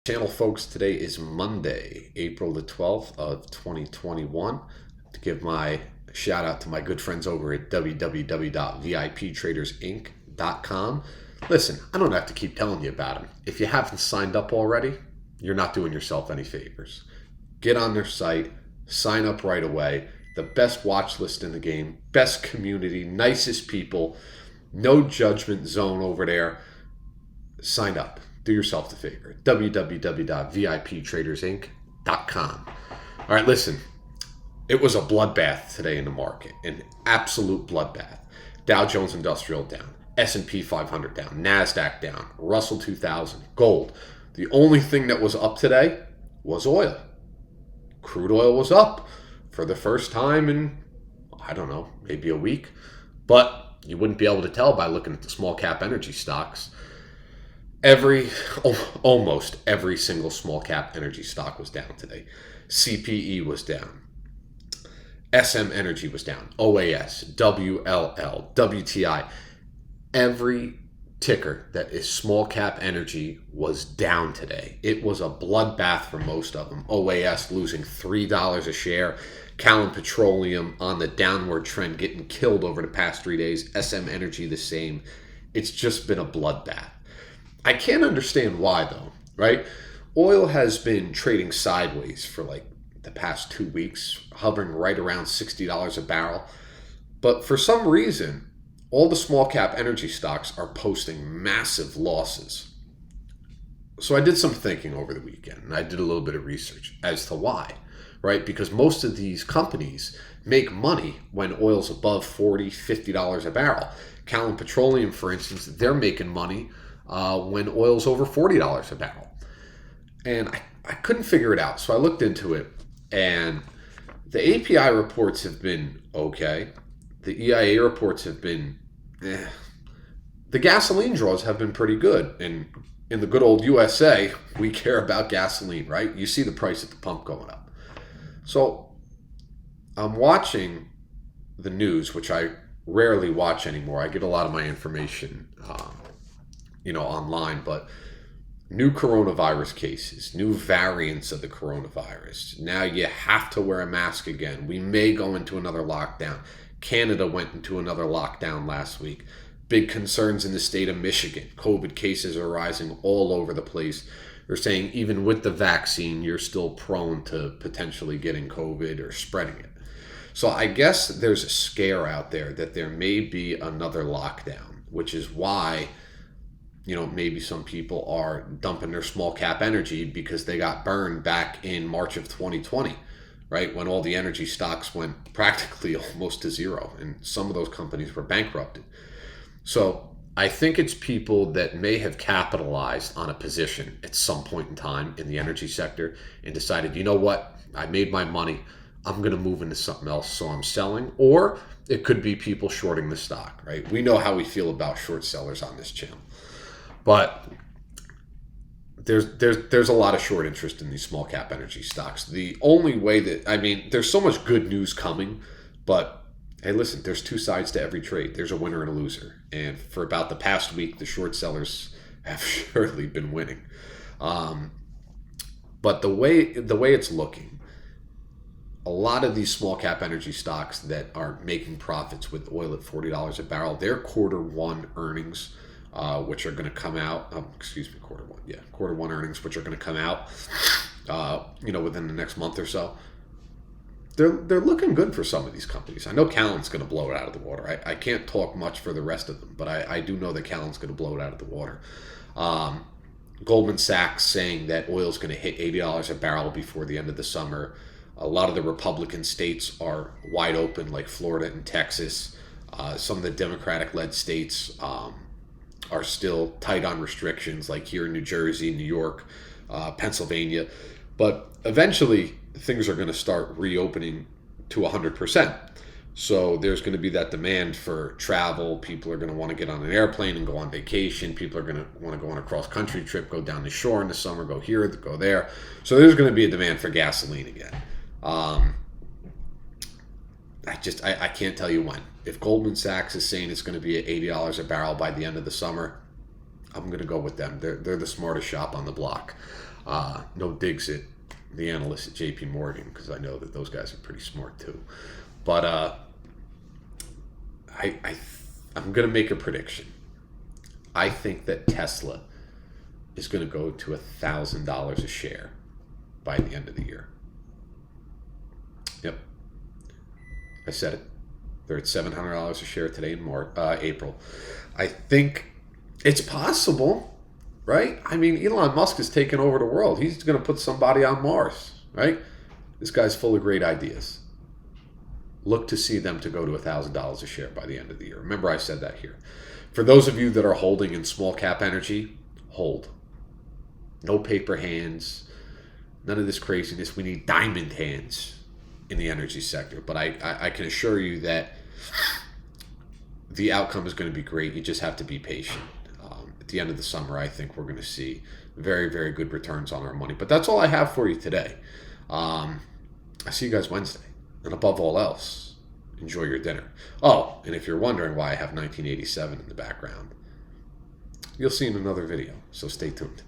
Channel folks, today is Monday, April the 12th of 2021. To give my shout out to my good friends over at www.viptradersinc.com. Listen, I don't have to keep telling you about them. If you haven't signed up already, you're not doing yourself any favors. Get on their site, sign up right away. The best watch list in the game, best community, nicest people, no judgment zone over there. Sign up. Do yourself the favor. www.viptradersinc.com. All right, listen. It was a bloodbath today in the market, an absolute bloodbath. Dow Jones Industrial down, S&P 500 down, NASDAQ down, Russell 2000, gold. The only thing that was up today was oil. Crude oil was up for the first time in, I don't know, maybe a week. But you wouldn't be able to tell by looking at the small cap energy stocks. Almost every single small cap energy stock was down today. CPE was down. SM Energy was down. OAS, WLL, WTI. Every ticker that is small cap energy was down today. It was a bloodbath for most of them. OAS losing $3 a share. Callon Petroleum on the downward trend, getting killed over the past 3 days. SM Energy the same. It's just been a bloodbath. I can't understand why, though, right? Oil has been trading sideways for like the past 2 weeks, hovering right around $60 a barrel. But for some reason, all the small cap energy stocks are posting massive losses. So I did some thinking over the weekend, and I did a little bit of research as to why, right? Because most of these companies make money when oil's above $40, $50 a barrel. Callon Petroleum, for instance, they're making money when oil's over $40 a barrel. And I couldn't figure it out. So I looked into it, and the API reports have been okay. The EIA reports have been The gasoline draws have been pretty good. And in the good old USA, we care about gasoline, right? You see the price at the pump going up. So I'm watching the news, which I rarely watch anymore. I get a lot of my information online, but new coronavirus cases, new variants of the coronavirus. Now you have to wear a mask again. We may go into another lockdown. Canada went into another lockdown last week. Big concerns in the state of Michigan. COVID cases are rising all over the place. They're saying even with the vaccine, you're still prone to potentially getting COVID or spreading it. So I guess there's a scare out there that there may be another lockdown, which is why maybe some people are dumping their small cap energy because they got burned back in March of 2020, right? When all the energy stocks went practically almost to zero and some of those companies were bankrupted. So I think it's people that may have capitalized on a position at some point in time in the energy sector and decided, you know what, I made my money. I'm going to move into something else, so I'm selling. Or it could be people shorting the stock, right? We know how we feel about short sellers on this channel. But there's a lot of short interest in these small cap energy stocks. The only way there's so much good news coming, but hey, listen, there's two sides to every trade. There's a winner and a loser. And for about the past week, the short sellers have surely been winning. But the way it's looking, a lot of these small cap energy stocks that are making profits with oil at $40 a barrel, their quarter one earnings, which are going to come out, quarter one earnings, which are going to come out, within the next month or so. They're looking good for some of these companies. I know Callon's going to blow it out of the water. I can't talk much for the rest of them, but I do know that Callon's going to blow it out of the water. Goldman Sachs saying that oil's going to hit $80 a barrel before the end of the summer. A lot of the Republican states are wide open, like Florida and Texas. Some of the Democratic-led states are still tight on restrictions, like here in New Jersey, New York, Pennsylvania. But eventually, things are going to start reopening to 100%. So there's going to be that demand for travel. People are going to want to get on an airplane and go on vacation. People are going to want to go on a cross-country trip, go down the shore in the summer, go here, go there. So there's going to be a demand for gasoline again. I can't tell you when. If Goldman Sachs is saying it's going to be at $80 a barrel by the end of the summer, I'm going to go with them. They're the smartest shop on the block. No digs at the analysts at JP Morgan, because I know that those guys are pretty smart too. But I'm going to make a prediction. I think that Tesla is going to go to $1,000 a share by the end of the year. Yep. I said it. They're at $700 a share today in April. I think it's possible, right? I mean, Elon Musk is taking over the world. He's going to put somebody on Mars, right? This guy's full of great ideas. Look to see them to go to $1,000 a share by the end of the year. Remember, I said that here. For those of you that are holding in small cap energy, hold. No paper hands. None of this craziness. We need diamond hands in the energy sector. But I can assure you that the outcome is going to be great. You just have to be patient. At the end of the summer, I think we're going to see very, very good returns on our money. But that's all I have for you today. I see you guys Wednesday. And above all else, enjoy your dinner. Oh, and if you're wondering why I have 1987 in the background, you'll see in another video. So stay tuned.